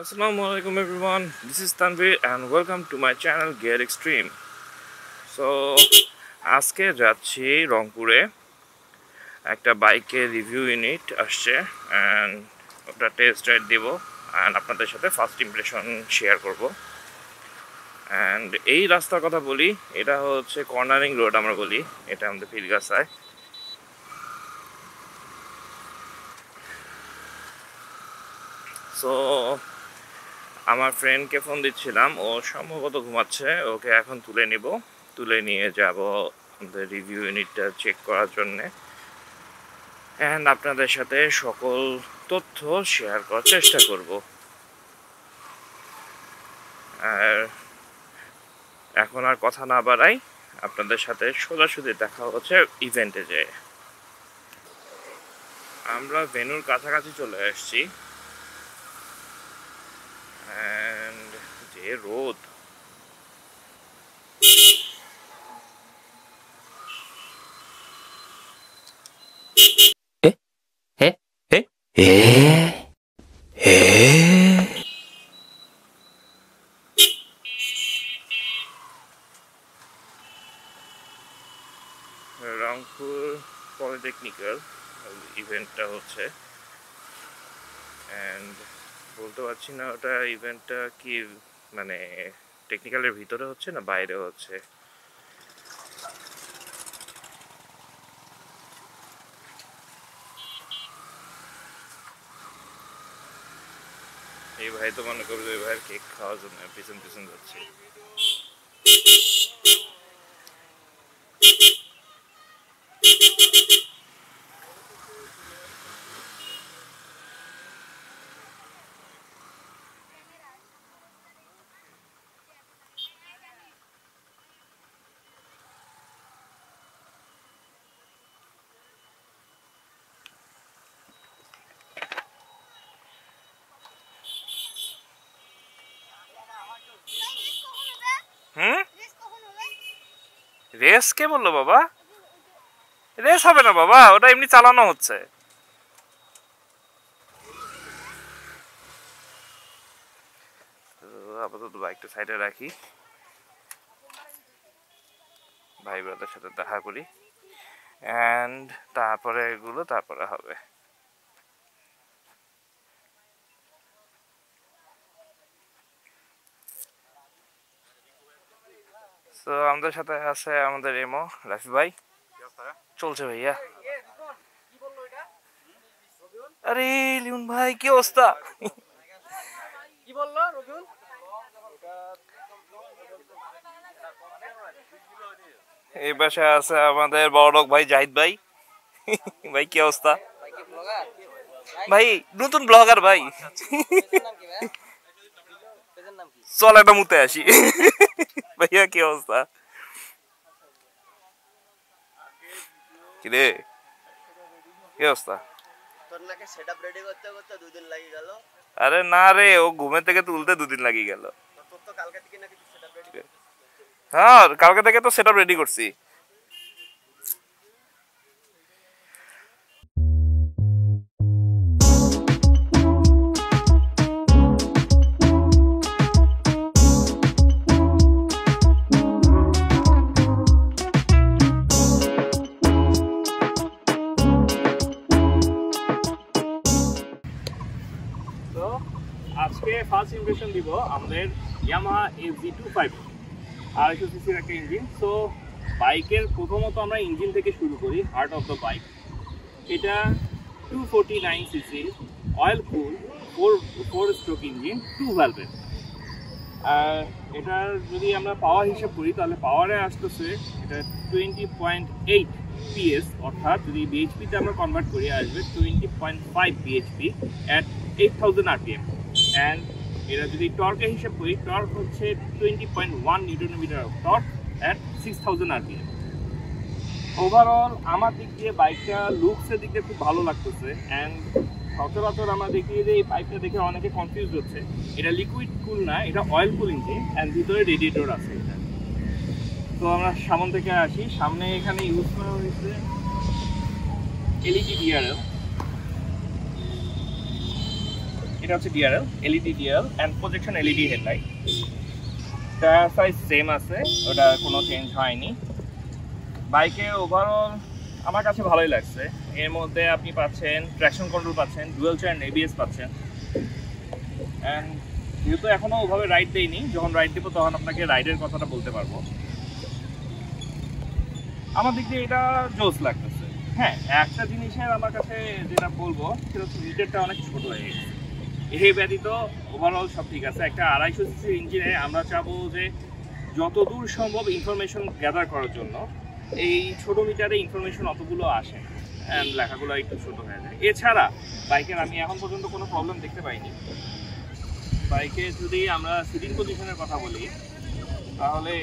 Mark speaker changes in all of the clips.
Speaker 1: Assalamualaikum everyone, this is Tanvir and welcome to my channel Gear Extreme. So আজকে যাচ্ছি রংপুরে একটা বাইকের রিভিউ ইউনিট আসছে and ওটা টেস্ট রাইড দিব and আপনাদের সাথে ফার্স্ট ইমপ্রেশন শেয়ার করব। and এই রাস্তার কথা বলি, এটা হচ্ছে কর্নারিং রোড আমরা বলি, এটা আমাদের পীরগাছায়। সো আমার ফ্রেন্ডকে ফোন দিচ্ছিলাম, ও সম্ভবত ঘুমাচ্ছে, ওকে এখন তুলে নিয়ে যাব আমাদের রিভিউ ইউনিটটা চেক করার জন্যে অ্যান্ড আপনাদের সাথে সকল তথ্য শেয়ার করার চেষ্টা করব। আর এখন আর কথা না বাড়াই, আপনাদের সাথে সোজাসুজি দেখা হচ্ছে ইভেন্টে যেয়ে। আমরা ভেন্যুর কাছাকাছি চলে আসছি and যে রোদ, রংপুর পলিটেকনিক্যাল ইভেন্টটা হচ্ছে অ্যান্ড বলতে পারছি না ওটা ইভেন্টটা কি মানে টেকনিক্যালের ভিতরে হচ্ছে না বাইরে হচ্ছে। এই ভাই তো মনে করবে ওই ভাইয়ের কেক খাওয়ার জন্য পিছন পিছন যাচ্ছে। রেস কে বললো বাবা? রেস হবে না বাবা, ওটা এমনি চালানো হচ্ছে। আপাতত বাইকটা সাইডে রাখি, ভাই ব্রাদার সাথে দেখা করি অ্যান্ড তারপরে এগুলো তারপরে হবে। তো আমাদের সাথে আছে আমাদের এমো রাফি ভাই। চলছে ভাইয়া। আরে লিউন ভাই কি অবস্থা?
Speaker 2: কি বললো রবিউল?
Speaker 1: এই পাশে আছে আমাদের বড় ভাই জাহিদ ভাই। ভাই কি অবস্থা? ভাই নতুন ব্লগার ভাই। চল একটা মুতে আসি। ভাইয়া কি অবস্থা? কিরে কি অবস্থা?
Speaker 2: তোর নাকি সেটআপ রেডি করতে করতে 2 দিন লাগি গেল।
Speaker 1: আরে না রে, ও ঘুমে থেকে তুলতে 2 দিন লাগি গেল।
Speaker 2: তোর তো কালকে থেকে নাকি সেটআপ রেডি করছিস?
Speaker 1: হ্যাঁ কালকে থেকে তো সেটআপ রেডি করছি। আজকে ফার্স্ট ইমপ্রেশন দিব আমাদের Yamaha FZ-25 250 সিসির একটা ইঞ্জিন। সো বাইকের প্রথমত আমরা ইঞ্জিন থেকে শুরু করি, হার্ট অফ দ্য বাইক। এটা 249 সিসি অয়েল কুল 4 স্ট্রোক ইঞ্জিন 2 ভ্যালভের। আর এটার যদি আমরা পাওয়ার হিসাব করি তাহলে পাওয়ারে আসতেছে এটা 20.8 PS, অর্থাৎ যদি বিএইচপিতে আমরা কনভার্ট করি আসবে 20.5 বিএইচপি অ্যাট 8000 RPM। অ্যান্ড এটা যদি টর্কের হিসাব করি, টর্ক হচ্ছে 20.1 newton metre of torque at 6000 RPM। Overall আমার দিক দিয়ে বাইকটা লুকসের দিক দিয়ে খুব ভালো লাগতেছে অ্যান্ড সচরাচর আমরা দেখি যে এই বাইকটা দেখে অনেকে কনফিউজ হচ্ছে, এটা লিকুইড কুল না, এটা অয়েল কুল ইঞ্জিন অ্যান্ড ভিতরে রেডিয়েটর আছে এটা। তো আমরা সামনে থেকে আসি, সামনে এখানে ইউজ করা হয়েছে এলইডি ডিআরএল। এটা হচ্ছে DRL, LED DRL and projection LED headlight. Tyre size same আছে, ওটা কোনো চেঞ্জ হয়নি। বাইকের ওভারঅল আমার কাছে ভালোই লাগছে। এর মধ্যে আপনি পাচ্ছেন ট্র্যাকশন কন্ট্রোল পাচ্ছেন, ডুয়াল চ্যানেল এবিএস পাচ্ছেন। অ্যান্ড যেহেতু এখনও ওভাবে রাইড দেয়নি, যখন রাইড দেবো তখন আপনাকে রাইডের কথাটা বলতে পারবো। আমার দিক দিয়ে এটা জোস লাগতেছে। হ্যাঁ, একটা জিনিসের আমার কাছে যেটা বলবো সেটা হচ্ছে মিটারটা অনেক ছোট হয়ে গেছে। এই ব্যতীত ওভারঅল সব ঠিক আছে। একটা 250 সিসির ইঞ্জিনে আমরা চাবো যে যতদূর সম্ভব ইনফরমেশন গ্যাদার করার জন্য এই ছোট মিটারে ইনফরমেশন অতগুলো আসে অ্যান্ড লেখাগুলো একটু ছোট হয়ে যায়। এছাড়া বাইকের আমি এখন পর্যন্ত কোনো প্রবলেম দেখতে পাইনি। বাইকে যদি আমরা সিটিং পজিশনের কথা বলি তাহলে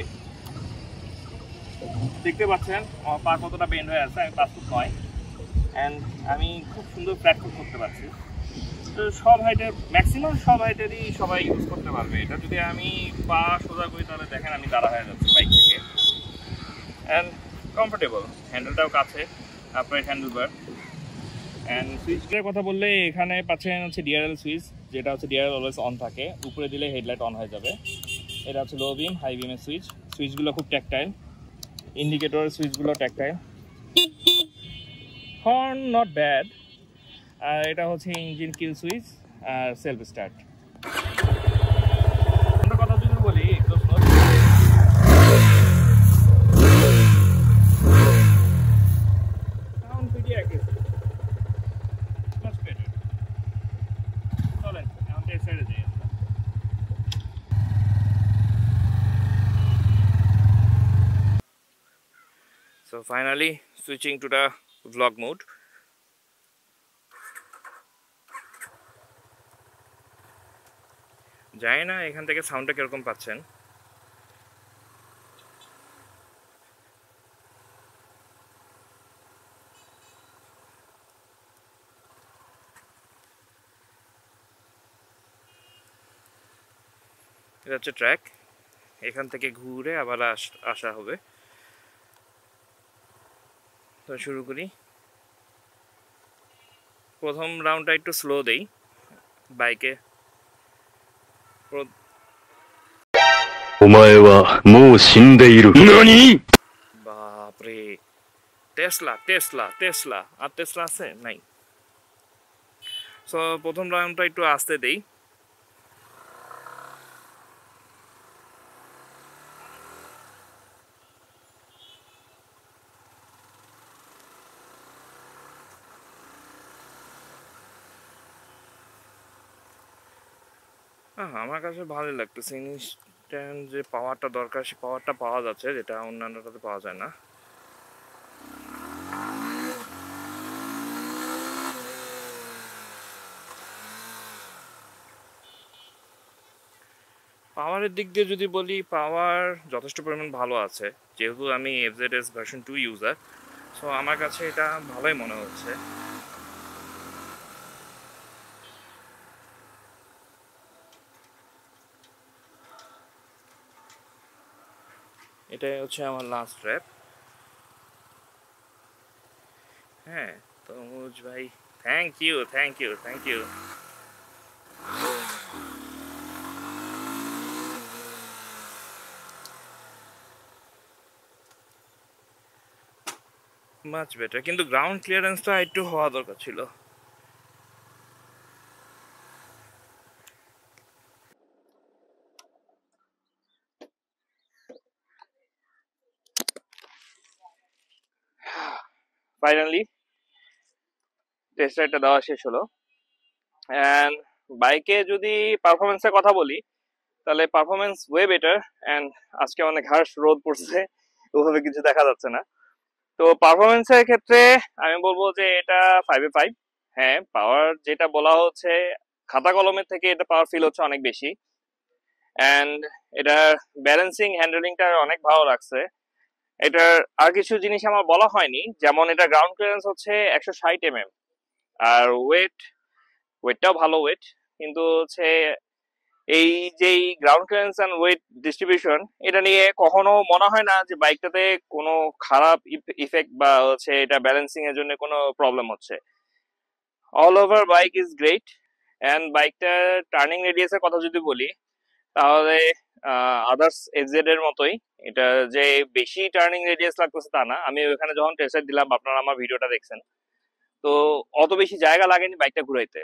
Speaker 1: দেখতে পাচ্ছেন আমার পা কতটা বেন্ড হয়ে আছে। আমি 5 ফুট 9 অ্যান্ড আমি খুব সুন্দর প্ল্যাটফর্ম করতে পারছি। তো সব হাইটের ম্যাক্সিমাম সব হাইটেরই সবাই ইউজ করতে পারবে এটা। যদি আমি পা সোজা করি তাহলে দেখেন আমি দাঁড়া হয়ে যাচ্ছি বাইক থেকে। অ্যান্ড কমফোর্টেবল, হ্যান্ডেলটাও কাছে, আপরাইট হ্যান্ডেল বার। অ্যান্ড সুইচের কথা বললে এখানে পাচ্ছেন হচ্ছে ডিআরএল সুইচ, যেটা হচ্ছে ডিআরএল অলওয়েজ অন থাকে, উপরে দিলে হেডলাইট অন হয়ে যাবে। এটা হচ্ছে লো বিম, হাই বিমের সুইচ। সুইচগুলো খুব ট্যাকটাইল, ইন্ডিকেটর সুইচগুলো ট্যাকটাইল। Horn not bad. আর এটা হচ্ছে ইঞ্জিন কিল সুইচ আর সেলফ স্টার্ট। কথা যদি বলি So finally switching to the vlog mode. জানি না এখান থেকে সাউন্ডটা কিরকম পাচ্ছেন। এটা হচ্ছে ট্র্যাক, এখান থেকে ঘুরে আবার আসা হবে। তো শুরু করি। প্রথম রাউন্ডটা একটু স্লো দেই বাইকে। বাপরে, টেসলা টেসলা টেসলা আর টেসলা আছে নাই। সো প্রথম রাউন্ডটা একটু আস্তে দেই। আমার কাছে ভালোই লাগতেছে। ইনস্ট্যান্ট যে পাওয়ারটা দরকার সে পাওয়ারটা পাওয়া যাচ্ছে, যেটা অন্যান্যটাতে পাওয়া যায় না। পাওয়ারের দিক দিয়ে যদি বলি, পাওয়ার যথেষ্ট পরিমাণ ভালো আছে। যেহেতু আমি FZ ভার্সন 2 ইউজার, সো আমার কাছে এটা ভালোই মনে হচ্ছে। এটাই হচ্ছে আমার লাস্ট র্যাপ। হ্যাঁ তমুজ ভাই, thank you thank you thank you. Much better, কিন্তু গ্রাউন্ড ক্লিয়ারেন্সটা একটু হওয়া দরকার ছিল। ফাইনালি টেস্ট রাইডটা দেওয়া শেষ হলো। অ্যান্ড বাইকে যদি পারফরমেন্সের কথা বলি তাহলে পারফরমেন্স ওয়ে বেটার। অ্যান্ড আজকে অনেক হার্শ রোদ পড়ছে, ওভাবে কিছু দেখা যাচ্ছে না। তো পারফরমেন্সের ক্ষেত্রে আমি বলবো যে এটা 5/5। হ্যাঁ, পাওয়ার যেটা বলা হচ্ছে খাতা কলমের থেকে এটা পাওয়ার ফিল হচ্ছে অনেক বেশি। অ্যান্ড এটার ব্যালেন্সিং হ্যান্ডেলিংটা অনেক ভালো লাগছে। এটার আর কিছু জিনিস আমার বলা হয়নি, যেমন এটা গ্রাউন্ড ক্লিয়ারেন্স হচ্ছে 160 mm, আর ওয়েটটাও ভালো ওয়েট। কিন্তু হচ্ছে এই যে ground clearance and weight distribution, এটা নিয়ে কখনো মনে হয় না যে বাইকটাতে কোনো খারাপ ইফেক্ট বা হচ্ছে এটা ব্যালেন্সিং এর জন্য কোনো প্রবলেম হচ্ছে। All over bike is great and বাইকটার টার্নিং রেডিয়াসের কথা যদি বলি তাহলে আদার্স এফজেড এর মতোই এটা যে বেশি টার্নিং রেডিয়াস লাগতেছে তা না। আমি ওখানে যখন টেস্ট দিলাম, আপনারা আমার ভিডিওটা দেখছেন, তো অত বেশি জায়গা লাগেনি বাইকটা ঘুরাইতে।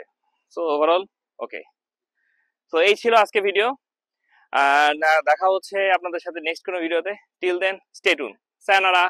Speaker 1: সো ওভারঅল ওকে। তো এই ছিল আজকে ভিডিও, আর দেখা হচ্ছে আপনাদের সাথে নেক্সট কোনো ভিডিওতে। Till then stay tuned, sayonara.